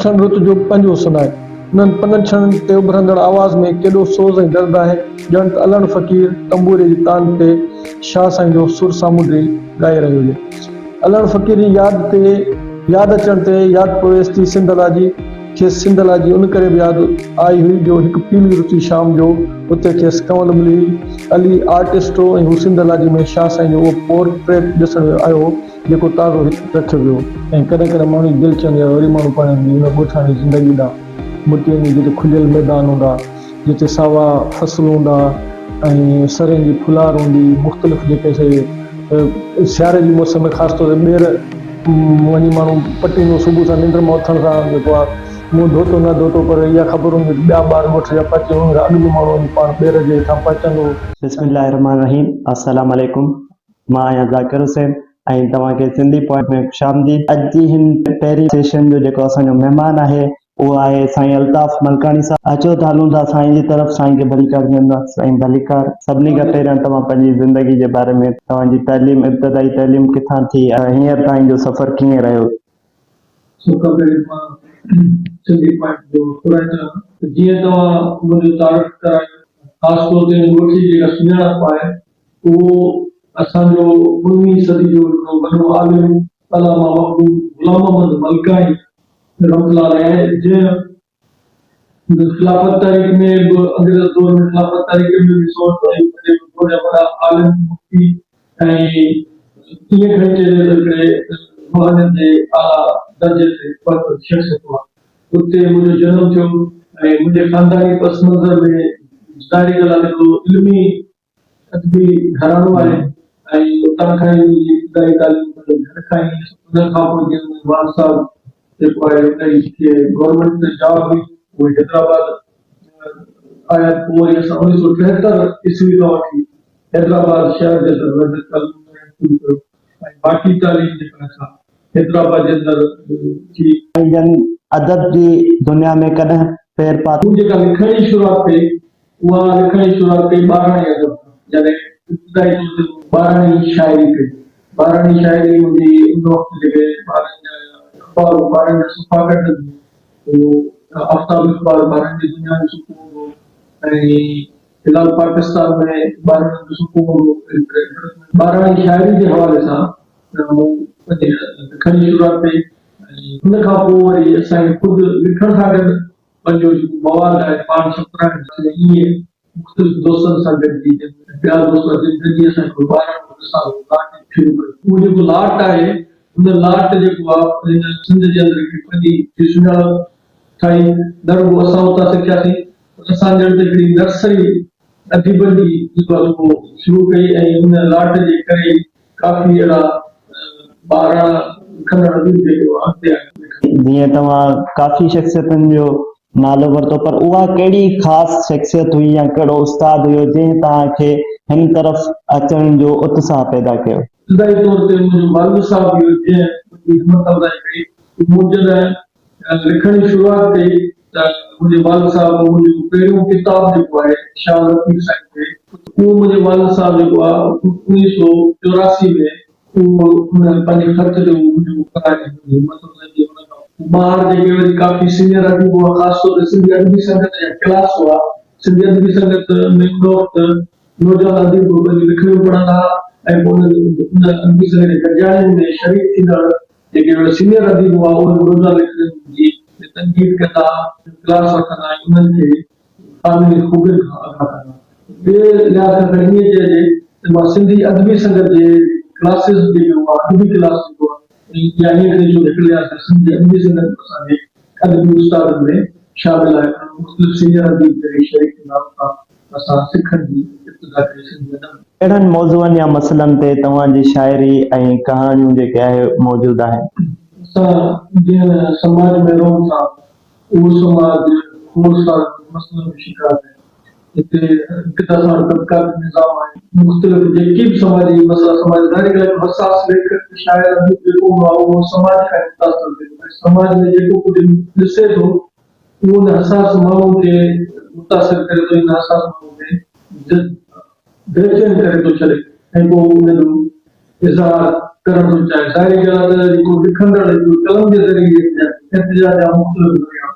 छण रुत जो पंहिंजो सुनाए। उन्हनि पननि छणनि ते उभरंदड़ आवाज़ में केॾो सोज़ ऐं दर्द आहे, ॼण त अलण फ़क़ीर तंबूरे जी तान ते शाह साईं जो सुर सामुंडी ॻाए रहियो हुजे। अलण फ़क़ीर जी यादि अचण ते यादि पवेसि थी सिंध लाजी। खेसि सिंध लाजी उन करे बि यादि आई हुई जो हिकु पीली रुती शाम जो उते खेसि कंवल मिली अली आर्टिस्ट हो ऐं हू सिंध लाजी में शाह साईं जो उहो पोर्ट्रेट ॾिसण आयो हो जेको ताज़ो रखियो वियो। ऐं कॾहिं कॾहिं माण्हू जी दिलि चवंदी आहे वरी माण्हू पाण हुन ॻोठाणी ज़िंदगी ॾांहुं मुटीअ में जिते खुलियल मैदान हूंदा, जिते सावा फसल हूंदा ऐं सरें जी फुलार हूंदी, मुख़्तलिफ़ जेके सियारे जी मौसम में ख़ासि तौर ते ॿेर वञी माण्हू पटींदो सुबुह सां निंड मां उथण सां जेको आहे मुंहुं धोतो न धोतो, पर इहा ख़बर हूंदी ॿिया ॿार ॻोठ जा पचे हूंदा अॻु बि माण्हू पाण ॿेर जे हेठां पचंदो। बिस्मिल्लाहिर्रहमानिर्रहीम, अस्सलाम वालेकुम। मां आहियां ज़ाकिर हुसैन ऐं तव्हांखे सिंधी पॉइंट में खुशामदीद। अॼु जी हिन पहिरीं सेशन जो जेको असांजो महिमान आहे उहो आहे साईं अल्ताफ़ मलकानी साहब। अचो त हलूं था साईं जी तरफ़। साईं खे भलीकार ॾींदा। साईं भलीकार। सभिनी खां पहिरियों तव्हां पंहिंजी ज़िंदगी जे बारे में, तव्हांजी तइलीम, इब्तिदाई तइलीम किथां थी ऐं हींअर ताईं जो सफ़र कीअं रहियो? सिंधी पॉइंट जो जीअं तव्हां मुंहिंजो तारीफ़ करायो, ख़ासि तौर ते ॻोठी जेका सुञाणप आहे उहो असांजो 19वीं सदी जो वॾो आलिम अल्लामा मखदूम ग़ुलाम अहमद मलकानी रहमतुल्लाह अलैह जंहिं खिलाफत तारीख़ में अंग्रेज़ दौर में खिलाफत तारीख़ में भी सोच ऐं वॾा आलिम मुफ्ती ऐं ईअं खणी चइजे त हिकिड़े रुहानियत जे आला दर्जे ते पहुतो शख़्सियत हुआ। उते मुंहिंजो जनमु थियो ऐं मुंहिंजे ख़ानदानी पस मंज़र में ज़ाहिरी ॻाल्हि आहे हिकिड़ो इल्मी अदबी घरानो आहे ऐं उतां खां ई मुंहिंजी इब्तिदाई तालीम घर खां ई। उन खां पोइ जीअं वाल साहब जेको आहे उनजी गवर्नमेंट जॉब हुई उहे हैदराबाद आया। पोइ वरी असां 1973 ईस्वी खां वठी हैदराबाद शहर जे अंदरि तालीम कयो ऐं बाक़ी तालीम जेका असां हैदराबाद जे अंदरि थी। अदब जी दुनिया में कॾहिं पैर पातो? जेका लिखण जी शुरूआत कई उहा लिखण जी शुरूआत कई ॿारहं अदब यानी इब्तिदाई तौर ते ॿारहं शाइरी कई। ॿारहं शाइरी मुंहिंजी उन वक़्तु जेके ॿारहं जा सुफ़ा कढंदी आफ़ताब इक़बाल ॿारहं जी दुनिया जो सुकून हो ऐं फिलहाल पाकिस्तान में ॿारहं जो सुकून हो। ॿारहं शाइरी जे हवाले सां लिखण जी शुरूआत कई। हुन खां पोइ वरी असांखे ख़ुदि लिखण सां गॾु पंहिंजो जेको मवाद आहे पाण छपराइण ईअं मुख़्तलिफ़ दोस्तनि सां गॾिजी ॿिया दोस्त ज़िंदगीअ सां हिकिड़ो 12 साल शुरू कयो। उहो जेको लाट आहे उन लाट जेको आहे सिंध जे अंदरि पंहिंजी सुञाणप ठाही। न रुॻो असां उतां सिखियासीं, असां ॼण त हिकिड़ी नर्सरी अदीबनि जी जेको आहे उहो शुरू कई ऐं उन लाट जे करे काफ़ी अहिड़ा 12 खंड अदीब जेके अॻिते आया। जीअं तव्हां काफ़ी शख़्सियतुनि जो नालो वरितो, पर उहा कहिड़ी ख़ासि शख़्सियत हुई या कहिड़ो उस्ताद हुयो जंहिं तव्हांखे हिन तरफ़ अचण जो उत्साह पैदा कयो? इब्तिदाई तौर ते मुंहिंजो वालिद साहब हुयो जंहिं मुंहिंजी हिमत अफ़ज़ाई कई। मूं जॾहिं लिखण जी शुरूआत कई त मुंहिंजे वालिद साहब मुंहिंजो पहिरियों किताबु जेको आहे शाह लतीफ़ साईं ते उहो मुंहिंजे वालिद साहब जेको आहे 1984 में उहो पंहिंजे ख़त जो मुंहिंजो कराए हिमत अफ़ज़ाई ॿार जेके वरी काफ़ी सीनियर अदीब हुआ, ख़ासि तौर ते सिंधी अदबी संगत जा क्लास हुआ। सिंधी अदबी संगत में हिकिड़ो वक़्तु नौजवान अदीब पंहिंजी लिखणियूं पढ़ंदा ऐं उन अदबी संगत जे गॾिजाणियुनि में शरीक थींदड़ जेके सीनियर अदीब हुआ उहे रोज़ा लिखणियुनि जी तनक़ीद कंदा, क्लास वठंदा ऐं उन्हनि खे क़ाबिल ख़ूबियुनि खां आगाह कंदा। ॿिए लिहाज़ सां ईअं चइजे त मां सिंधी अदबी संगत जे क्लासिस जेके हुआ अदबी क्लास जेको आहे या ईअं जो हिकिड़े लिहाज़ सां सिंधी अदबी संगत असांजे अदबी उस्तादनि में शामिल आहे। मुख़्तलिफ़ सीनियर अदीब जेके शरीक थींदा असां सिखण जी इब्तिदा कई सिंधी अदब। कहिड़नि मौज़ूअनि या मसइलनि ते तव्हांजी शाइरी ऐं कहाणियूं जेके आहे मौजूदु आहिनि? असां जीअं समाज में रहूं था उहो समाज खोड़ सारा मसइलनि जो शिकार आहे। हिते हिकु त असां तबक़ाती निज़ाम आहे, मुख़्तलिफ़ जेके बि समाजी मसइला समाज हसास लेखक शाइर अदीब जेको आहे उहो समाज खां मुतासिर थिए। समाज में जेको कुझु ॾिसे थो उहो उन हसास माण्हू खे मुतासिर करे थो, इन हसास माण्हू खे बेचैन करे थो छॾे ऐं पोइ उनजो इज़हार करण थो चाहे। ज़ाहिरी ॻाल्हि आहे त जेको लिखंदड़ कलम जे ज़रिए एहतजाज जा मुख़्तलिफ़ ज़रिया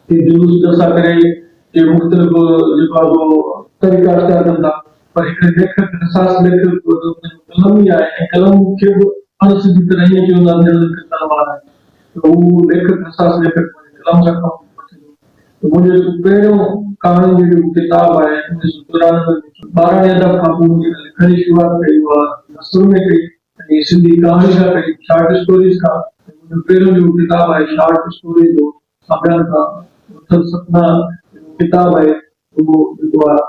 कि जुलूस जलसा करे कि मुख़्तलिफ़ जेको आहे उहो तरीक़ा इख्तियार कनि था, पर हिकिड़े लेखक हसास लेखक कलम ई आहे ऐं कलम खे बि अणसिधी तरह ईअं चवंदा आहिनि ॼण त तलवार आहे, त उहो लेखक हसास लेखक कलम सां कमु वठे थो। त मुंहिंजो पहिरियों कहाणी जी किताब आहे 1994 में 12 अदब खां पोइ मुंहिंजी लिखण जी शुरूआत कई उहा नसर में कई ऐं सिंधी कहाणी खां कई, शॉर्ट स्टोरीज़ खां। मुंहिंजो पहिरियों जो किताब आहे शॉर्ट स्टोरी जो अभियान खां उथल सपना किताब आहे, उहो जेको आहे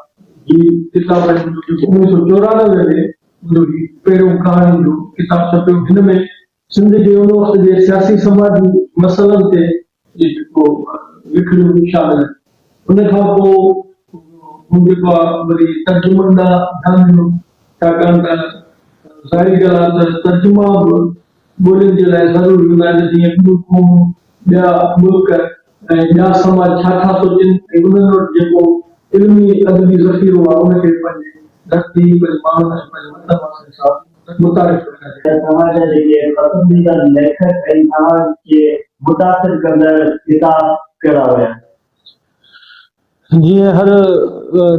ही किताब आहे जेको 1994 में मुंहिंजो ही पहिरियों कहाणी जो किताब छपियो। हिन में सिंध जे उन वक़्त जे सियासी समाजी मसइलनि ते इहे जेको लिखणियूं शामिल आहिनि। उन खां पोइ जेको आहे वरी तर्जुमनि ॾांहुं ध्यानु ॾिनो, छाकाणि त ज़ाहिरी ॻाल्हि आहे त तर्जुमा बि ॿोलियुनि जे लाइ ज़रूरी हूंदा आहिनि, जीअं ॿियूं क़ौमूं, ॿिया मुल्क ऐं ॿिया समाज छा था सोचनि ऐं उन्हनि वटि जेको इल्मी अदबी ज़ख़ीरो आहे उनखे पंहिंजे धरती पंहिंजे माण्हुनि ऐं पंहिंजे वतन वासियुनि सां मुतारिफ़ करणु घुरिजे। तव्हांजा जेके पसंदीदा लेखक ऐं तव्हांखे मुतासिर कंदड़ किताब कहिड़ा हुया? जीअं हर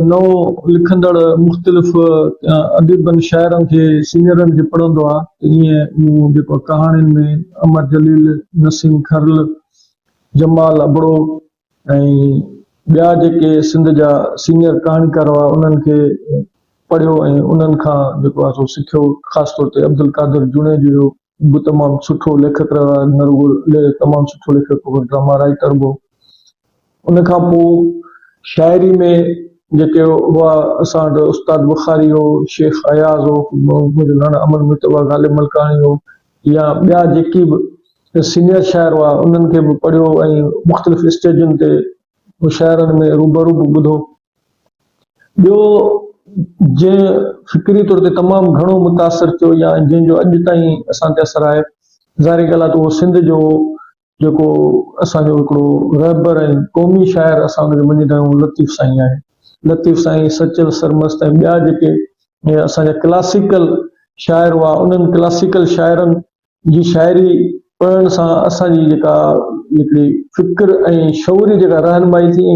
नओं लिखंदड़ मुख़्तलिफ़ अदीबनि शाइरनि खे सीनियरनि खे पढ़ंदो आहे, ईअं मूं जेको कहाणियुनि में अमर जलील, नसीम खरल, जमाल अबड़ो ऐं ॿिया जेके सिंध जा सीनियर कहाणीकार हुआ उन्हनि खे पढ़ियो ऐं उन्हनि खां जेको आहे सो सिखियो। ख़ासि तौर ते अब्दुल कादिर जुनैदी जो बि तमामु सुठो लेखक रहियो आहे, न रुॻो तमामु सुठो लेखक हो, ड्रामा राइटर बि। उन खां पोइ शाइरी में जेके हुआ असां वटि उस्ताद बुखारी हो, शेख अयाज़ हो, मुंहिंजो नाना अमन मुतवा, गालिब मलकाणी हो, या ॿिया जेकी बि सीनियर शाइर हुआ उन्हनि खे बि पढ़ियो ऐं मुख़्तलिफ़ स्टेजुनि ते शाइरनि में रूबरू बि ॿुधो। ॿियो जंहिं फ़िक्री तौर ते तमामु घणो मुतासिर थियो या जंहिंजो अॼु ताईं असां ते असरु आहे, ज़ाहिरी ॻाल्हि आहे त उहो सिंध जो जेको असांजो हिकिड़ो रहबर ऐं क़ौमी शाइर असां हुनखे मञींदा आहियूं, लतीफ़ साईं आहे। लतीफ़ साईं, सचल सरमस्त ऐं ॿिया जेके असांजा क्लासिकल शाइर हुआ, उन्हनि क्लासिकल शाइरनि जी शाइरी पढ़ण सां असांजी जेका हिकिड़ी फ़िक्र ऐं शऊरी जेका रहनुमाई थी,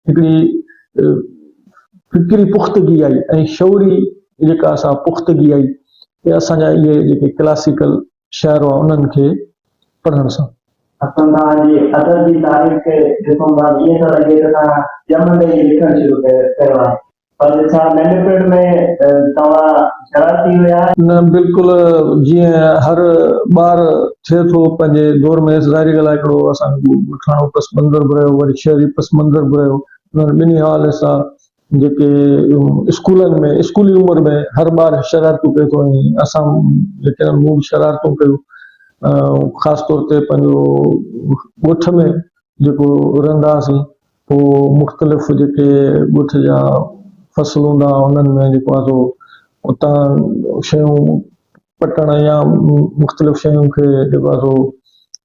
हिकिड़ी फ़िक्री पुख़्तगी आई ऐं शऊरी जेका असां पुख़्तगी आई, इहे असांजा इहे जेके क्लासिकल शाइर हुआ उन्हनि खे पढ़ण सां। असां तव्हांजी अदब जी तारीफ़ खे ॾिसूं था, ईअं थो लॻे त तव्हां ॼमंदे ई लिखणु शुरू कयो आहे, पर छा नंढपण में तव्हां शरारती हुया? न, बिल्कुलु जीअं हर ॿार थिए थो पंहिंजे दौर में, ज़ाहिरी ॻाल्हि आहे हिकिड़ो असांजो ॻोठाणो पस मंज़र बि रहियो, वरी शहरी पस मंज़र बि रहियो। उन्हनि ॿिन्ही हवाले सां जेके स्कूलनि में, स्कूली उमिरि में हर ॿार शरारतूं कयो थो ऐं असां जेके मूं बि शरारतूं कयूं। ख़ासि तौर ते पंहिंजो ॻोठ में जेको रहंदा हुआसीं, पोइ मुख़्तलिफ़ जेके ॻोठ जा फसल हूंदा उन्हनि में जेको आहे सो उतां शयूं पटण या मुख़्तलिफ़ शयूं खे जेको आहे सो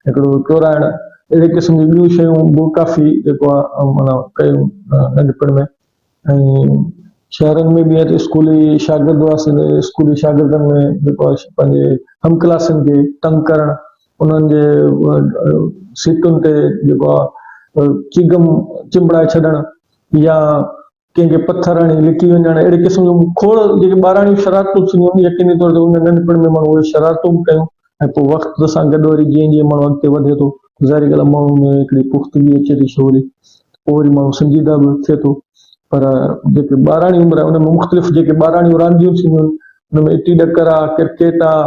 हिकिड़ो चोराइण, अहिड़े क़िस्म जी ॿियूं शयूं बि काफ़ी जेको आहे माना कयूं नंढपण में। ऐं शहरनि में बि स्कूली शागिर्द हुआसीं, स्कूली शागिर्दनि में जेको आहे पंहिंजे हम क्लासनि खे तंग करणु, उन्हनि जे सीटुनि ते जेको आहे चिगम चिंबड़ाए छॾणु या कंहिंखे पथर हणी लिकी वञणु, अहिड़े क़िस्म जूं खोड़ जेके ॿाराणियूं शरारतूं थींदियूं, यकीनी तौर ते उन नंढपण में माण्हू उहे शरारतूं बि कयूं। ऐं पोइ वक़्त सां गॾु वरी जीअं जीअं माण्हू अॻिते वधे थो, ज़ाहिरी ॻाल्हि आहे माण्हू में हिकिड़ी पुख़्तगी अचे थी शऊरी, पोइ वरी माण्हू संजीदा बि थिए थो। पर जेके ॿाराणी उमिरि आहे उन में मुख़्तलिफ़ जेके ॿाराणियूं रांदियूं थींदियूं आहिनि, हुन में इटी ॾकर आहे, क्रिकेट आहे,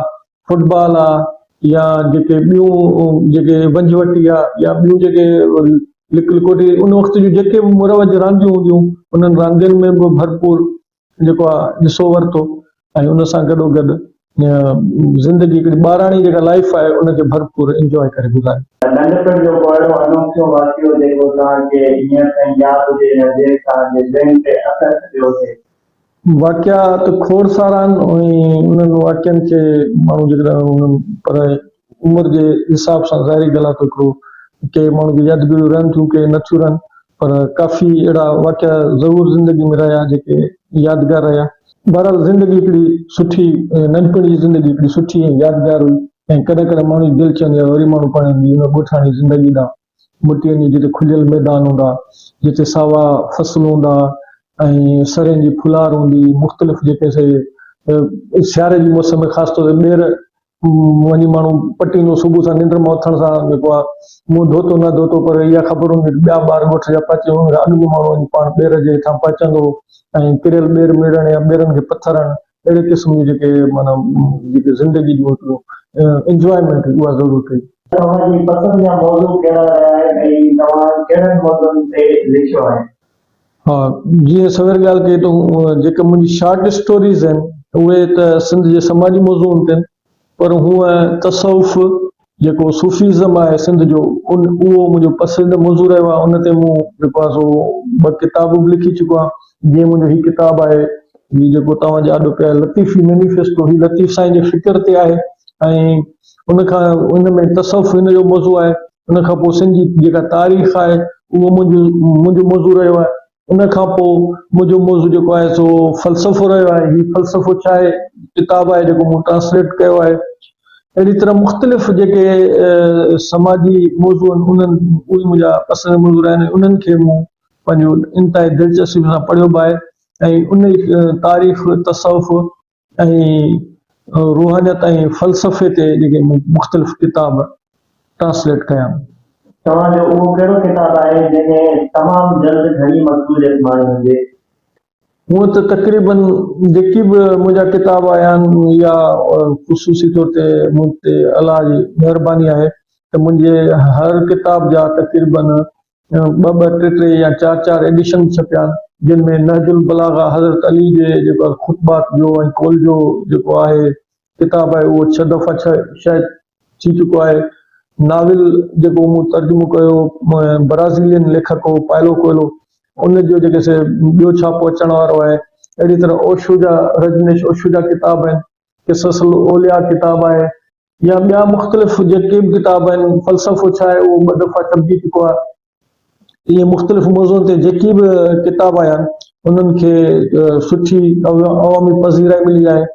फुटबॉल आहे, या जेके ॿियूं जेके वंझवटी आहे, या ॿियूं जेके लिक लिकोटी, उन वक़्त जूं जेके बि मुरवज रांदियूं हूंदियूं, उन्हनि रांदियुनि में बि भरपूर जेको आहे हिसो वरितो ऐं उन सां गॾोगॾु ज़िंदगी हिकिड़ी ॿाराणी जेका लाइफ आहे उनखे भरपूर इंजॉय करे गुज़ारे। नंढपण जो कहिड़ो अनोखो वाक़ियो जेको तव्हांखे हींअर ताईं यादि हुजे या जंहिं तव्हांजे ज़हन ते असरु कयो थिए? वाक़िया त खोड़ सारा आहिनि ऐं उन्हनि वाक़ियनि खे माण्हू जेकॾहिं उन्हनि पर उमिरि जे हिसाब सां ज़ाहिरी ॻाल्हि आहे त हिकिड़ो के माण्हू जी यादगिरियूं रहनि थियूं, के नथियूं रहनि, पर काफ़ी अहिड़ा वाक़िया ज़रूरु ज़िंदगी में रहिया जेके यादगार रहिया। बहरहाल ज़िंदगी हिकिड़ी सुठी, नंढपण जी ज़िंदगी हिकिड़ी सुठी ऐं यादगार हुई ऐं कॾहिं कॾहिं माण्हू जी दिलि चवंदी आहे वरी माण्हू पाण हुन ॻोठाणी ज़िंदगी ॾांहुं मुटीअ जी जिते खुलियल मैदान हूंदा, जिते सावा फसल हूंदा ऐं सरें जी फुलार हूंदी, मुख़्तलिफ़ जेके से सियारे जी मौसम में ख़ासि तौर ते ॿेर वञी माण्हू पटींदो सुबुह सां निंड मां उथण सां जेको आहे मुंहुं धोतो न धोतो पर इहा ख़बर हूंदी ॿिया ॿार ॻोठ जा पचे हुन खां अॻु बि माण्हू वञी पाण ॿेर जे हेठां पचंदो ऐं किरियल ॿेर मिलण या ॿेरनि खे पथर हणण, अहिड़े क़िस्म जी जेके माना जेके ज़िंदगी जूं इंजॉयमेंट उहा ज़रूरु कई। तव्हांजी पसंदि जा मौज़ू कहिड़ा रहिया आहिनि ऐं तव्हां कहिड़नि मौज़ुनि ते लिखियो आहे? हा, जीअं सवेर ॻाल्हि कई त जेके मुंहिंजी शॉर्ट स्टोरीज़ आहिनि उहे त सिंध जे समाजी मौज़ूअनि ते आहिनि, पर हूअं तसव्वुफ़ जेको सूफ़ीज़म आहे सिंध जो उहो मुंहिंजो पसंदीदा मौज़ू रहियो आहे। उन ते मूं जेको आहे सो 2 किताब बि लिखी चुको आहियां। जीअं मुंहिंजो हीउ किताबु आहे, हीउ जेको तव्हां यादि कयो लतीफ़ी मैनिफेस्टो, हीउ लतीफ़ साईं जे फ़िक्र ते आहे ऐं उनखां उन में तसव्वुफ़ हिन जो मौज़ू आहे। उन खां पोइ सिंध जी जेका तारीख़ आहे उहो मुंहिंजो मौज़ू रहियो आहे। उन खां पोइ मुंहिंजो मौज़ू जेको आहे सो फ़लसफ़ो रहियो आहे। हीउ फ़लसफ़ो छा आहे किताबु आहे जेको मूं ट्रांसलेट कयो आहे। अहिड़ी तरह मुख़्तलिफ़ जेके समाजी मौज़ू आहिनि उहे मुंहिंजा पसंदि मौज़ू आहिनि। उन्हनि खे मूं पंहिंजो इंतिहाई दिलचस्पी सां पढ़ियो बि आहे ऐं उन तारीख़ तसव्वुफ़ ऐं रूहानियत ऐं फ़लसफ़े ते जेके मूं मुख़्तलिफ़ किताब ट्रांसलेट कया। तव्हांजो उहो कहिड़ो किताबु आहे जंहिंमें तमामु जल्द घणी मक़बूलियत माणी हुजे? हूअं त तक़रीबन जेकी बि मुंहिंजा किताब आया आहिनि या ख़ुसूसी तौर ते मूं ते अलाह जी महिरबानी आहे त मुंहिंजे हर किताब जा तक़रीबन 2-2, 3-3 या 4-4 एडिशन छपिया आहिनि, जिन में नहजुल बलागा हज़रत अली जे जेको ख़ुतबात जो ऐं कौल जो जेको आहे किताबु आहे उहो 6 दफ़ा शायदि थी चुको आहे। नाविल जेको मूं तर्जुमो कयो ब्राज़ीलियन लेखक हो पायलो कोयलो, उन जो जेके से ॿियो छापो अचण वारो आहे। अहिड़ी तरह ओशो जा रजनीश ओशो जा किताब आहिनि, क़िससुल औलिया किताब आहे या ॿिया मुख़्तलिफ़ जेके बि किताब आहिनि। फ़लसफ़ो छा आहे उहो 2 दफ़ा छपिजी चुको आहे। इहे मुख़्तलिफ़ मौज़ुअनि ते जेकी बि किताब आया आहिनि उन्हनि खे सुठी अवामी पज़ीराई मिली आहे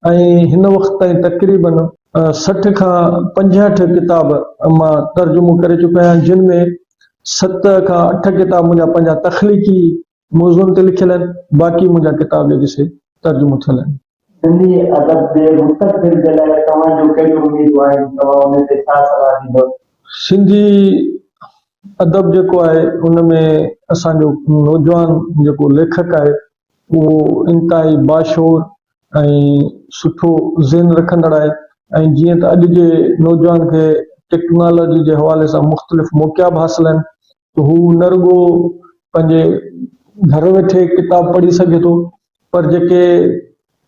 ऐं हिन वक़्त ताईं तक़रीबन 60 खां 65 किताब मां तर्जुमो करे चुको आहियां, जिन में 7 खां 8 किताब मुंहिंजा पंहिंजा तख़लीक़ी मौज़ुअनि ते लिखियल आहिनि, बाक़ी मुंहिंजा किताब जेके से तर्जुमो थियल आहिनि। सिंधी अदब जे मुस्तक़बिल जे लाइ तव्हांजो कहिड़ियूं उमेदूं आहिनि? तव्हां उन ते छा सलाह ॾींदव? सिंधी अदब जेको आहे उन में असांजो नौजवान जेको लेखक आहे उहो इंतिहाई बाशोर ऐं सुठो ज़हन रखंदड़ आहे ऐं जीअं त अॼु जे नौजवान खे टेक्नोलॉजी जे हवाले सां मुख़्तलिफ़ मौक़िया बि हासिल आहिनि त हू न रुॻो पंहिंजे घर वेठे किताब पढ़ी सघे थो, पर जेके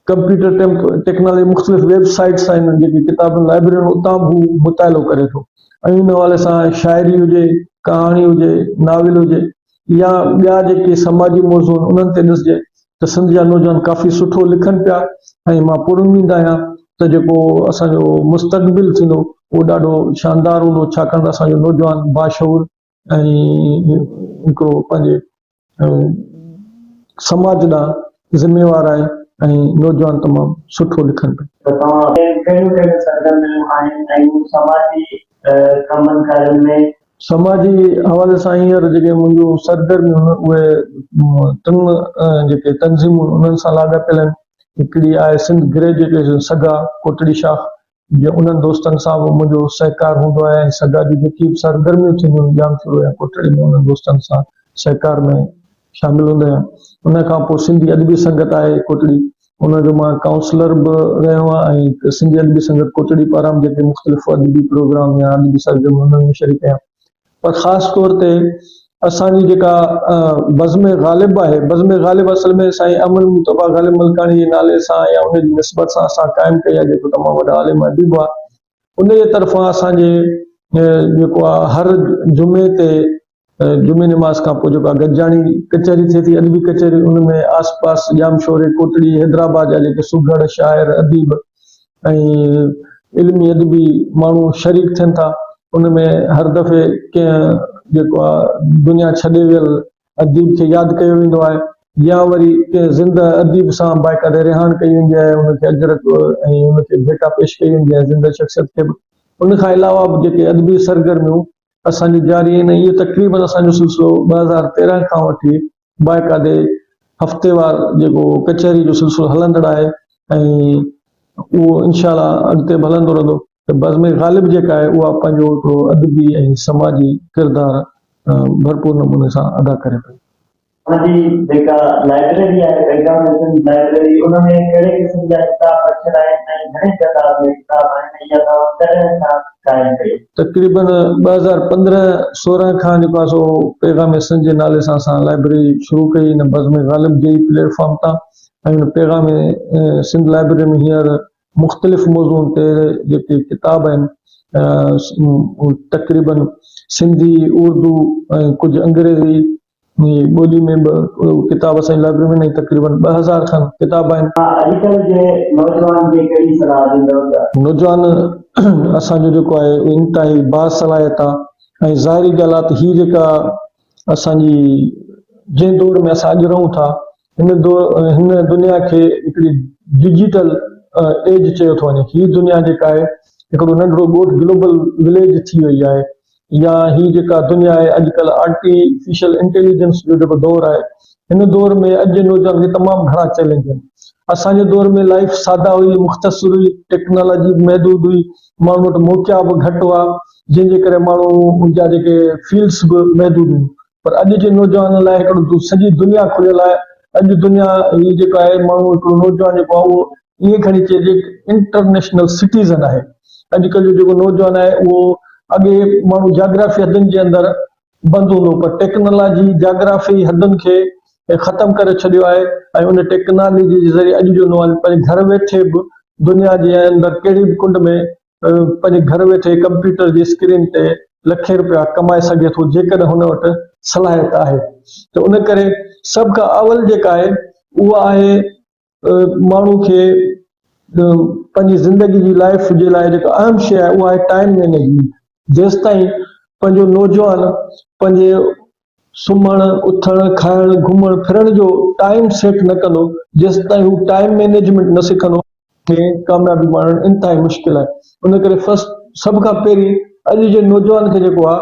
कंप्यूटर टेक्नोलॉजी मुख़्तलिफ़ वेबसाइट्स आहिनि जेके किताबनि लाइब्रेरियूं उतां बि हू मुतालो करे थो ऐं इन हवाले सां शाइरी हुजे, कहाणी हुजे, नाविल हुजे या ॿिया जेके समाजी मौज़ू आहिनि उन्हनि ते ॾिसिजे त सिंध जा नौजवान काफ़ी सुठो लिखनि पिया ऐं मां पुरउमीद आहियां त जेको असांजो मुस्तक़बिल थींदो उहो ॾाढो शानदार हूंदो, छाकाणि त असांजो नौजवान बाशऊर ऐं हिकिड़ो पंहिंजे समाज ॾांहुं ज़िम्मेवार आहे ऐं नौजवान तमामु सुठो लिखनि पिया। त तव्हां कहिड़ियूं सरगर्मियूं आहिनि ऐं समाजी कमनि कार्यनि में? समाजी हवाले सां हींअर जेके मुंहिंजूं सरगर्मियूं आहिनि उहे 3 जेके तंज़ीमूं उन्हनि सां लाॻापियल आहिनि। हिकिड़ी आहे सिंध ग्रेजुएशन सगा कोटड़ी शाख, जे उन्हनि दोस्तनि सां बि मुंहिंजो सहकार हूंदो आहे ऐं सगा जी जेकी बि सरगर्मियूं थींदियूं आहिनि जामशोर या कोटड़ी में उन्हनि दोस्तनि सां सहकार में शामिल हूंदो आहियां। उन खां पोइ सिंधी अदबी संगत आहे कोटड़ी, उनजो मां काउंसलर बि रहियो आहियां ऐं सिंधी अदबी संगत कोटड़ी पारां जेके मुख़्तलिफ़ अदबी प्रोग्राम या अदबी सरगर्मियूं उन्हनि में शरीक आहियां। पर ख़ासि तौर ते असांजी जेका बज़्म ग़ालिब आहे, बज़्म ग़ालिब असल में साईं अमन मुतबा ग़ालिब मलकाणी जे नाले सां या उनजी निस्बत सां असां क़ाइमु कई आहे, जेको तमामु वॾा आलिम अदीब आहे। उन जे तरफ़ां असांजे जेको आहे हर जुमे ते जुमे नमाज़ खां पोइ जेको आहे गॾिजाणी कचहरी थिए थी, अदबी कचहरी, उनमें आस पास जामशोरे कोटड़ी हैदराबाद जा जेके सुघड़ शाइर अदीब ऐं इल्मी अदबी माण्हू शरीक थियनि था। उनमें हर दफ़े कंहिं जेको आहे दुनिया छॾे वियल अदीब खे यादि कयो वेंदो आहे या वरी कंहिं ज़िंदा अदीब सां बाक़ाइदा रिहान कई वेंदी आहे, उनखे अजरत ऐं उनखे भेटा पेश कई वेंदी आहे ज़िंदा शख़्सियत खे बि। उन खां अलावा बि जेके अदबी सरगर्मियूं असांजी जारी आहिनि, इहो तक़रीबन असांजो सिलसिलो 2013 खां वठी बाक़ाइदे हफ़्तेवार जेको कचहरी जो सिलसिलो हलंदड़ आहे ऐं उहो इंशाअल्लाह अॻिते बि हलंदो रहंदो। त बज़्म ग़ालिब जेका आहे उहा पंहिंजो हिकिड़ो अदबी ऐं समाजी किरदारु भरपूर नमूने सां अदा करे पई। जी जेका लाइब्रेरी आहे पैगाम लाइब्रेरी, उनमें कहिड़े क़िस्म जा किताब रखियल आहिनि ऐं घणे तादाद में किताब आहिनि, इहा तव्हां कॾहिं खां क़ाइमु कई? तक़रीबन 2015-16 खां जेको आहे सो पैगाम सिंध जे नाले सां असां लाइब्रेरी शुरू कई हिन बज़्म ग़ालिब जे प्लेटफॉर्म तां। ऐं हुन पैगाम सिंध लाइब्रेरी में हींअर मुख़्तलिफ़ मौज़ूअनि ते जेके किताब आहिनि, तक़रीबन सिंधी, उर्दू ऐं कुझु अंग्रेज़ी ॿोली में बि किताब असांजी लाइब्रेरी में तक़रीबन 2000 खनि किताब आहिनि। अॼुकल्ह जे नौजवान खे कहिड़ी सलाह ॾींदव? नौजवान असांजो जेको आहे इंतिहाई बासलाहियत आहे ऐं ज़ाहिरी ॻाल्हि आहे त हीअ जेका असांजी जंहिं दौर में असां अॼु रहूं था, हिन दुनिया खे हिकिड़ी डिजिटल एज चयो थो वञे। हीअ दुनिया जेका आहे हिकिड़ो नंढिड़ो ॻोठु ग्लोबल विलेज थी वई आहे, या हीअ जेका दुनिया आहे अॼुकल्ह आर्टिफिशियल इंटेलिजेंस जो जेको दौर आहे, हिन दौर में अॼु जे नौजवान खे तमामु घणा चैलेंज आहिनि। असांजे दौर में लाइफ सादा हुई, मुख़्तसिर हुई, टेक्नोलॉजी महदूद हुई, माण्हू वटि मौक़िया बि घटि हुआ, जंहिंजे करे माण्हू जा जेके फील्ड्स बि महदूद हुयूं। पर अॼु जे नौजवान लाइ हिकिड़ो सॼी दुनिया खुलियल आहे। अॼु दुनिया हीअ जेका आहे, माण्हू हिकिड़ो नौजवान जेको आहे उहो ईअं खणी चइजे इंटरनेशनल सिटीज़न आहे। अॼुकल्ह जो जेको नौजवान आहे उहो अॻे माण्हू जाग्राफी हदनि जे अंदरि बंदि हूंदो, पर टेक्नोलॉजी जाग्राफी हदनि खे ख़तमु करे छॾियो आहे। ऐं उन टेक्नोलॉजी जे ज़रिए अॼु जो नौजवान पंहिंजे घर वेठे बि दुनिया जे अंदरि कहिड़ी बि कुंड में पंहिंजे घर वेठे कंप्यूटर जी स्क्रीन ते लखे रुपया कमाए सघे थो, जेकॾहिं हुन वटि सलाहियत आहे। त उन करे सभ खां अवल जेका आहे उहा आहे माण्हू खे पंहिंजी ज़िंदगी जी लाइफ जे लाइ जेका अहम शइ आहे उहा आहे टाइम मैनेजमेंट। जेसि ताईं पंहिंजो नौजवान पंहिंजे सुम्हण, उथण, खाइण, घुमण फिरण जो टाइम सेट न कंदो, जेसि ताईं हू टाइम मैनेजमेंट न सिखंदो, कामयाबी माणणु इंतिहाई मुश्किल आहे। उन करे सभ खां पहिरीं अॼु जे नौजवान खे जेको आहे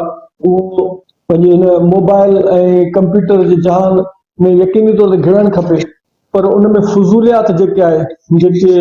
उहो पंहिंजे हिन मोबाइल ऐं कंप्यूटर जे जहान में यकीनी तौर ते घिड़णु खपे। पर उन में फुज़ूलियात जेके आहे, जेके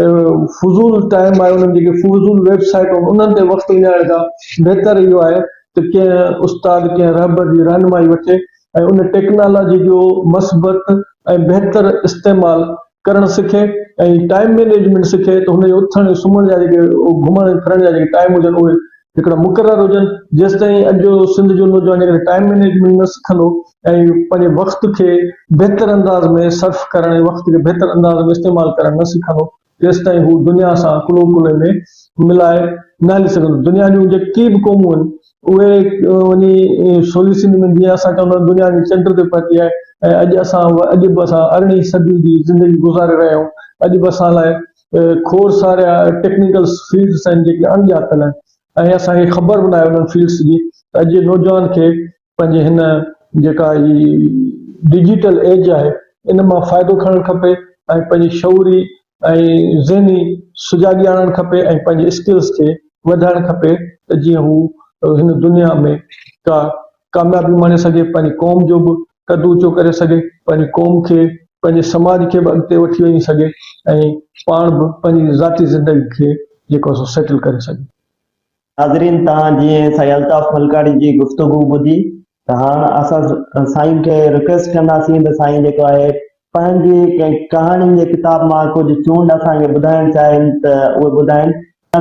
फुज़ूल टाइम आहे, उन्हनि जेके फुज़ूल वेबसाइट उन्हनि ते वक़्तु विञाइण खां बहितर इहो आहे त कंहिं उस्ताद, कंहिं रहबर जी रहनुमाई वठे ऐं उन टेक्नोलॉजी जो मस्बत ऐं बहितर इस्तेमालु करणु सिखे ऐं टाइम मैनेजमेंट सिखे, त हुनजे उथण सुम्हण जा जेके घुमण फिरण जा जेके टाइम हुजनि उहे हिकिड़ा मुक़ररु हुजनि। जेसि ताईं अॼु जो सिंध जो नौजवान जेकॾहिं टाइम मैनेजमेंट न सिखंदो ऐं पंहिंजे वक़्त खे बहितर अंदाज़ में सर्फ करण ऐं वक़्त खे बहितर अंदाज़ में इस्तेमालु करणु न सिखंदो, तेसि ताईं हू दुनिया सां कुलो कुले में मिलाए न हली सघंदो। दुनिया जूं जेकी बि क़ौमूं आहिनि उहे वञी सोल्यूशन में, जीअं असां चवंदा आहियूं दुनिया जी चंड ते पहुती आहे ऐं अॼु बि असां 18वीं सदी जी ज़िंदगी गुज़ारे रहिया आहियूं। अॼु बि असां लाइ खोड़ सारा टेक्निकल फील्ड्स आहिनि जेके अणॼातल आहिनि ऐं असांखे ख़बर बि न आहे उन्हनि फील्ड्स जी। त अॼु जे नौजवान खे पंहिंजे हिन जेका ई डिजिटल एज आहे इन मां फ़ाइदो खणणु खपे ऐं पंहिंजी शऊरी ऐं ज़हनी सुजाॻी आणणु खपे ऐं पंहिंजे स्किल्स खे वधाइणु खपे, त जीअं हू हिन दुनिया में कामयाबी माणे सघे, पंहिंजी क़ौम जो बि कद ऊचो करे सघे, पंहिंजी क़ौम खे, पंहिंजे समाज खे बि अॻिते वठी वञी सघे ऐं पाण बि पंहिंजी ज़ाती ज़िंदगी खे जेको सो सेटल करे सघे। नाज़रीन, तव्हां जीअं साईं अल्ताफ़ मलकाणी जी गुफ़्तगू ॿुधी, त हाणे असां साईं खे रिक्वेस्ट कंदासीं त साईं जेको आहे पंहिंजी कहाणियुनि जे किताब मां कुझु चूंड असांखे ॿुधाइणु चाहिनि त उहे ॿुधाइनि।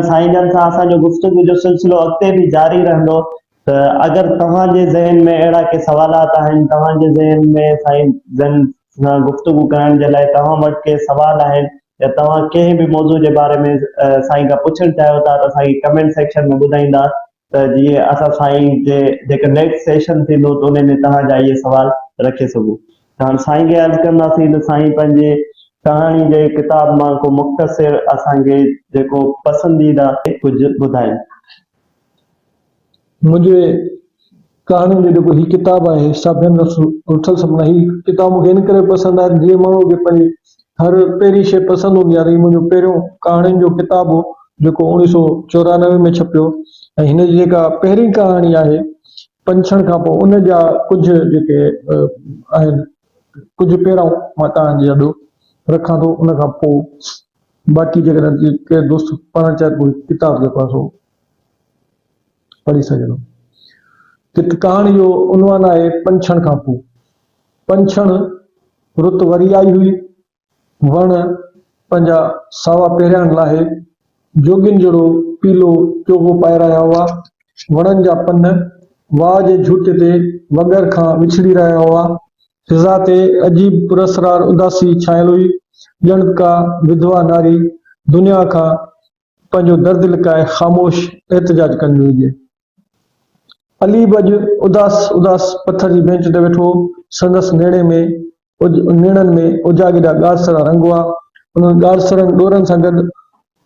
साईं जन सां असांजो गुफ़्तगू जो सिलसिलो अॻिते बि जारी रहंदो। त अगरि तव्हांजे ज़हन में अहिड़ा के सवालात आहिनि, तव्हांजे ज़हन में साईं जन सां गुफ़्तगू करण जे लाइ तव्हां वटि के सवाल आहिनि या तव्हां कंहिं बि मौज़ू जे बारे में साईं खां पुछणु चाहियो था त साईं कमेंट सेक्शन में ॿुधाईंदा, त जीअं असां साईं जे जेका नेक्स्ट सेशन थींदो त उन में तव्हांजा इहे सवाल रखे सघूं। त हाणे साईं खे अर्ज़ु कंदासीं त साईं पंहिंजे कहाणी जे किताब मां को मुख़्तसिर असांखे जेको पसंदीदा कुझु ॿुधाइनि। मुंहिंजे कहाणियुनि जो जेको ही किताबु आहे साबियन उथल सपना, ही किताब मूंखे इन करे पसंदि आहे, जीअं माण्हू खे पंहिंजी हर पहिरीं शइ पसंदि हूंदी आहे, त हीउ मुंहिंजो पहिरियों कहाणियुनि जो किताबु हो जेको 1994 में छपियो। ऐं हिन जी जेका पहिरीं कहाणी आहे पंछण खां पोइ, उन जा कुझु जेके आहिनि, कुझु पहिरां मां तव्हांजे अॾो रखां थो, उन खां पोइ बाक़ी जेकॾहिं केरु दोस्त पढ़णु चाहे कोई किताबु जेको आहे सो पढ़ी सघे थो। कहाणी जो उनवान आहे पंछण खां पोइ। पंछण रुत वरी आई हुई, वण पंहिंजा सावा पहिरियां लाहे, जोगिन जहिड़ो पीलो चोगो पाए रहिया हुआ, वणनि जा पन वाह जे झूटे ते वगर खां विछड़ी रहिया हुआ, फिज़ा ते अजीब पुरस्रार उदासी छायल हुई, ॼण का विधवा नारी दुनिया खां पंहिंजो दर्द लिकाए ख़ामोश एहतजाज कंदी हुजे। अली बि उदास उदास पत्थर जी बेंच ते वेठो, संदसि नेणनि में उजागिरा ॻाढ़सरा रंग हुआ, उन्हनि ॻाढ़सरनि ॾोरनि सां गॾु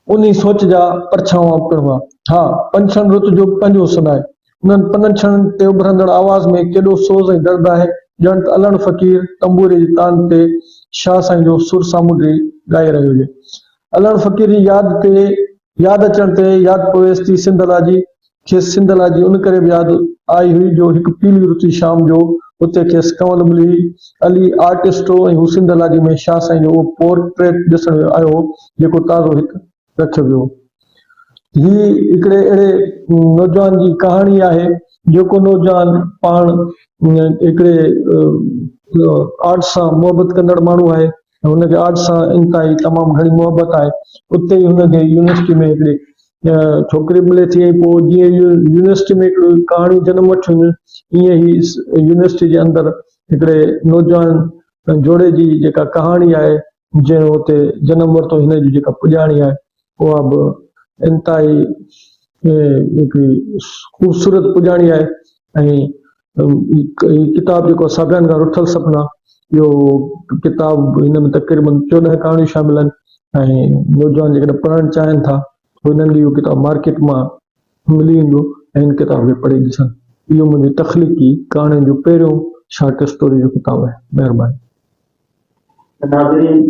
उन्ही सोच जा परछावां पिणु हुआ। हा, पंछण रुत जो पंहिंजो सुनाए, उन्हनि पंछणनि ते उभरंदड़ आवाज़ में केॾो सोज़ ऐं दर्द आहे, ॼण त अलण फ़क़ीर तंबूरे जी तान ते शाह साईं जो सुर सामुंडी ॻाए रहियो हुजे। अलण फ़क़ीर जी यादि अचण ते यादि पवेसि थी सिंधलाजी, खेसि सिंधलाजी उन करे बि यादि आई हुई जो हिकु पीली रुती शाम जो उते खेसि कंवल मिली। अली आर्टिस्ट हो ऐं हू सिंधलाजी में शाह साईं जो उहो पोर्ट्रेट ॾिसण आयो हो जेको ताज़ो हिकु रखियो वियो। ही हिकिड़े अहिड़े नौजवान जी कहाणी आहे जेको नौजवान पाण हिकिड़े आर्ट सां मुहबत कंदड़ माण्हू आहे, ऐं हुनखे आर्ट सां इंतिहाई तमामु घणी मुहबत आहे। उते ई हुनखे यूनिवर्सिटी में हिकिड़ी छोकिरी मिले थी, ऐं पोइ जीअं यूनिवर्सिटी में हिकिड़ी कहाणी जनम वठियूं, ईअं ई यूनिवर्सिटी जे अंदरि हिकिड़े नौजवान जोड़े जी जेका कहाणी आहे, जंहिं हुते जनम वरितो, हिन जी जेका पुॼाणी आहे उहा बि इंतिहाई हिकिड़ी ख़ूबसूरत पुॼाणी आहे। ऐं किताब जेको साबियान खां उथल सपना, इहो किताब हिन में तक़रीबन 14 कहाणियूं शामिल आहिनि, ऐं नौजवान जेकॾहिं पढ़णु चाहिनि था हुननि खे इहो किताब मार्केट मां मिली वेंदो ऐं हिन किताब खे पढ़ी ॾिसनि। इहो मुंहिंजी तख़लीक़ी कहाणियुनि जो पहिरियों शॉर्ट स्टोरी जो किताबु आहे। महिरबानी। नाज़रीन,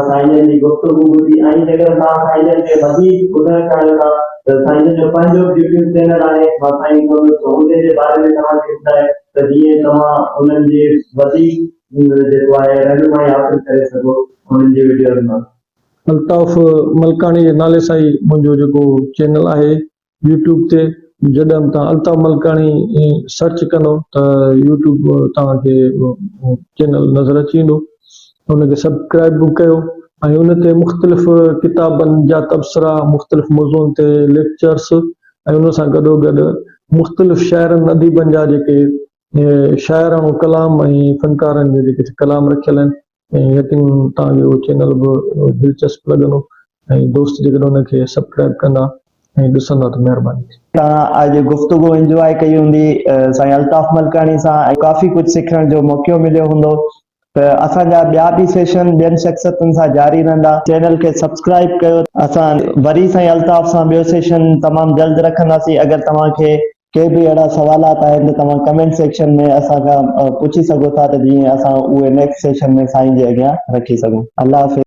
साईं जी गुफ़्तगू ॿुधी, ऐं जेकर तव्हां साईं खे वधीक ॿुधणु चाहियो था त साईं जो पंहिंजो यूट्यूब चैनल आहे, मां साईं उनजे बारे में तव्हांखे ॿुधाए त जीअं तव्हां उन्हनि जे वधीक जेको आहे रहनुमाई हासिल करे सघो उन्हनि जे वीडियोज़ मां। अल्ताफ़ मलकाणी जे नाले सां ई मुंहिंजो जेको चैनल आहे यूट्यूब ते, जॾहिं तव्हां अल्ताफ़ मलकाणी सर्च कंदो त यूट्यूब तव्हांखे चैनल नज़र अची वेंदो, हुनखे सब्सक्राइब बि कयो। ऐं उन ते मुख़्तलिफ़ किताबनि जा तबसरा, मुख़्तलिफ़ मौज़ूअनि ते लेक्चर्स, ऐं उन सां गॾोगॾु मुख़्तलिफ़ शाइरनि अदीबनि जा जेके शाइराणो कलाम ऐं फ़नकारनि जे जेके कलाम रखियल आहिनि, ऐं यकीन तव्हांखे उहो चैनल बि दिलचस्प लॻंदो, ऐं दोस्त जेकॾहिं हुनखे सब्सक्राइब कंदा ऐं ॾिसंदा त महिरबानी। तव्हां अॼु गुफ़्तगू इंजॉय कई हूंदी साईं अल्ताफ़ मलकाणी सां, ऐं काफ़ी कुझु सिखण जो मौक़ो मिलियो हूंदो। त असांजा ॿिया बि सेशन ॿियनि शख़्सियतुनि सां जारी रहंदा। चैनल खे सब्सक्राइब कयो। असां वरी साईं अल्ताफ़ सां ॿियो सेशन तमामु जल्द रखंदासीं। अगरि तव्हांखे के बि अहिड़ा सवालात आहिनि त तव्हां कमेंट सेक्शन में असांखां पुछी सघो था, त जीअं असां उहे नेक्स्ट सेशन में साईं जे अॻियां रखी सघूं। अल्लाह हाफ़िज़।